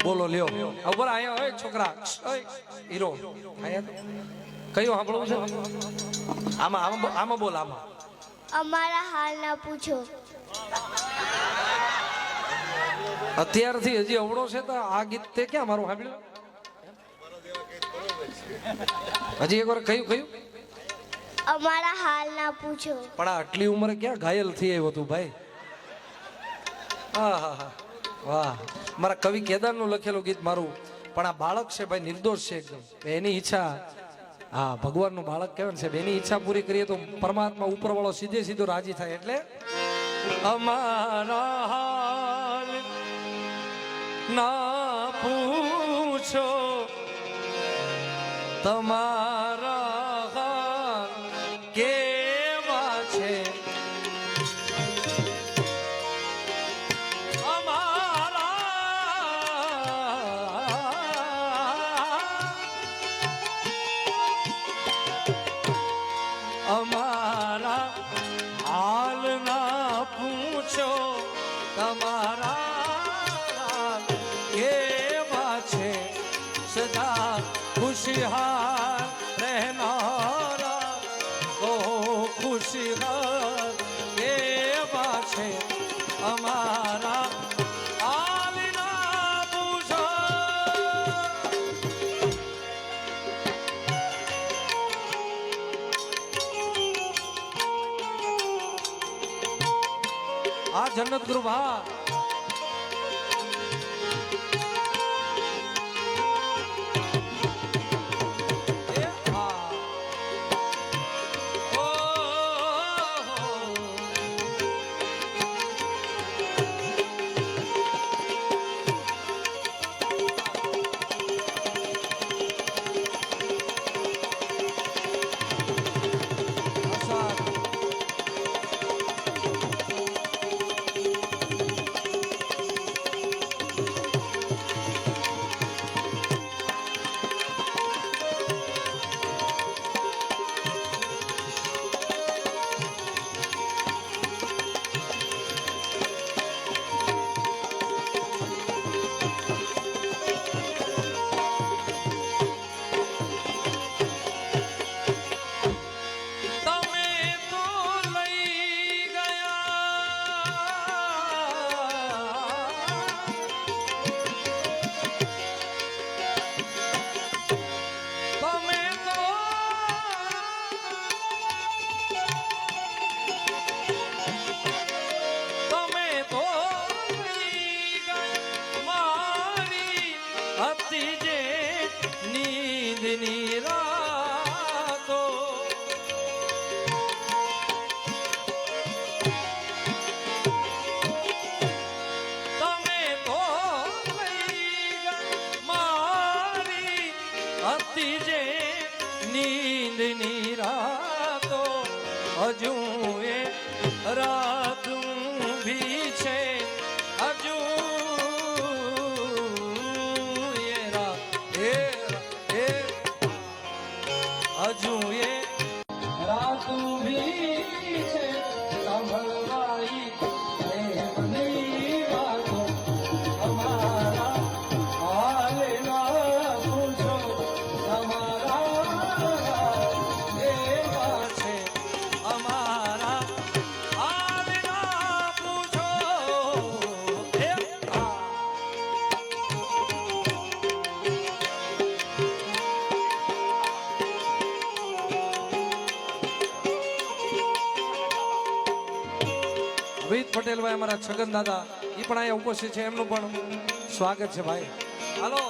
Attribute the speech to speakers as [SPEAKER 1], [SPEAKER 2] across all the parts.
[SPEAKER 1] બોલો લ્યો ઉપર આયા હોય છોકરા હીરો આયા કયો સાંભળવું છે આમાં આમાં આમાં બોલ આમાં
[SPEAKER 2] અમારા હાલ ના પૂછો
[SPEAKER 1] અત્યારથી હજી અવળો છે તો આ ગીત તે ક્યાં મારું સાંભળ્યું હજી એકવાર કયું કયું
[SPEAKER 2] અમારા હાલ ના પૂછો
[SPEAKER 1] પણ આટલી ઉંમરે ક્યાં ઘાયલ થઈ આવ્યો તું ભાઈ હા હા હા વાહ મારા કવિ કેદારનું લખેલું ગીત મારું પણ આ બાળક છે ભાઈ નિર્દોષ છે એકદમ એની ઈચ્છા હા ભગવાનનું બાળક કહેવાય છે એની ઈચ્છા પૂરી કરીએ તો પરમાત્મા ઉપરવાળો સીધે સીધો રાજી થાય એટલે અમારા હાલ ના પૂછો તમારા હાલ કેવા છે અમારા હાલ ના પૂછો તમારા કેવા છે સદા ખુશહાલ રહેનારા ઓ ખુશહાલ કેવા છે અમારા હાલ ના પૂછો આ જન્નત ગુરુ ભા નીંદની રાતો હજુ એ રાત ઊભી છે હજુ એ રાત હજુ એ રાત ઊભી છે સાંભળવાઈ પ્રેમની વાતો અમારા હાલ ના પૂછો તમારા વિત પટેલ ભાઈ અમારા છગન દાદા એ પણ અહીંયા ઉપસ્થિત છે એમનું પણ સ્વાગત છે ભાઈ હાલો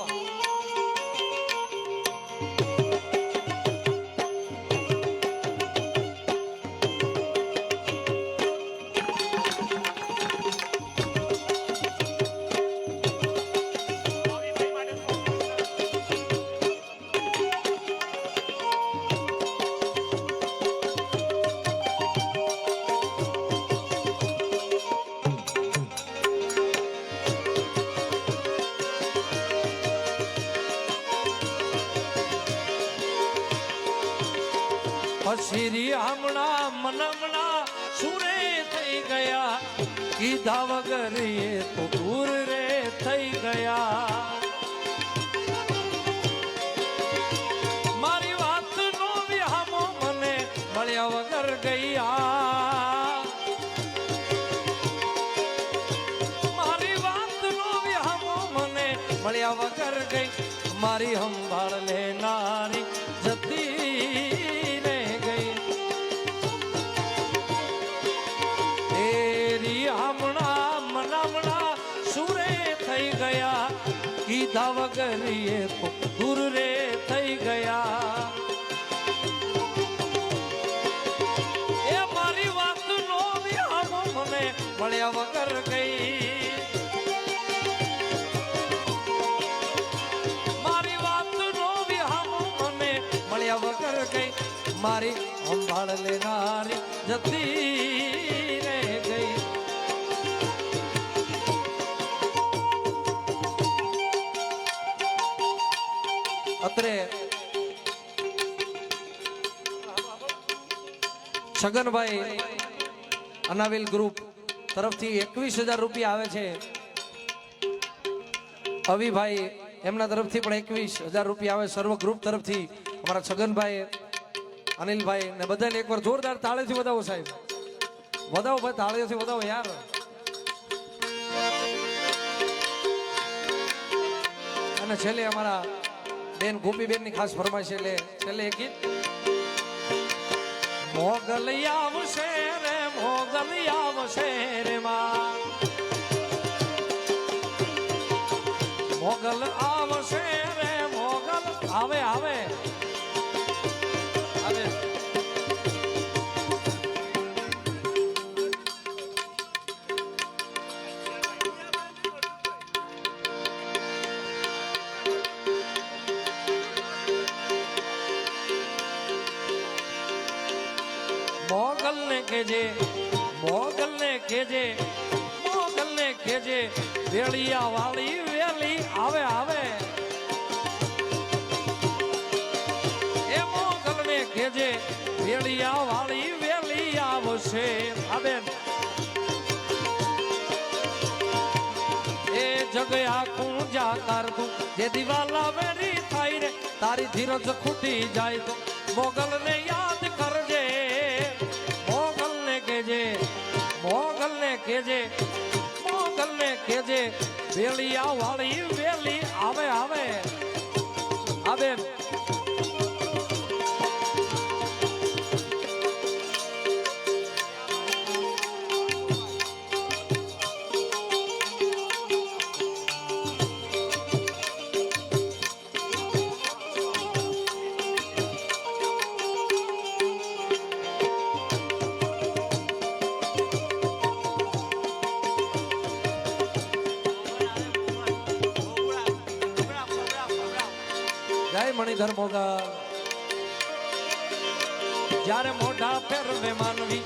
[SPEAKER 1] શ્રી હમણાં મનમણા સુરે થઈ ગયા કીધા વગર એ તો દૂર રે થઈ ગયા મળ્યા વગર ગઈ મારી સંભાળ લેનારી જતી રે ગઈ એરી હમણાં મનામણા સુરે થઈ ગયા કીધા વગર એ તો દૂર રે થઈ ગયા એ મારી વાત નો વિહામો મને મળ્યા વગર ગઈ મારી વાત નો વિહામો મને મળ્યા વગર ગઈ મારી સંભાળ લેનારી જતી રે ગઈ અત્રે છગનભાઈ અનાવિલ ગ્રુપ તરફથી 21,000 રૂપિયા આવે છે અવિભાઈ એમના તરફથી પણ 21,000 રૂપિયા આવે સર્વ ગ્રુપ તરફથી અમારા છગનભાઈ અનિલભાઈ ને બધાને એકવાર જોરદાર તાળીથી વધાવો સાહેબ વધાવો ભાઈ તાળીઓથી વધાવો યાર અને છેલ્લે અમારા બેન ગોપીબેન ની ખાસ ફરમાઈશ એટલે છેલ્લે એક ગીત મોગલ આવશે રે મોગલ આવશે રે માં મોગલ આવશે રે મોગલ આવે આવે આવે મોગલ ને કેજે વેળિયા વાળી વેલી આવે આવે એ મોગલ ને કેજે વેળિયા વાળી વેલી આવશે આવે એ જગ આખું જાકાર તું જે દિવાલા વેરી થાય રે તારી ધીરજ ખૂટી જાય તો મોગલ ને યાદ કરજે મોગલ ને કેજે વેળિયા વાળી વેલી આવે આવે આવે મણિધર મોગલ જ્યારે મોઢા ફેરવે માનવી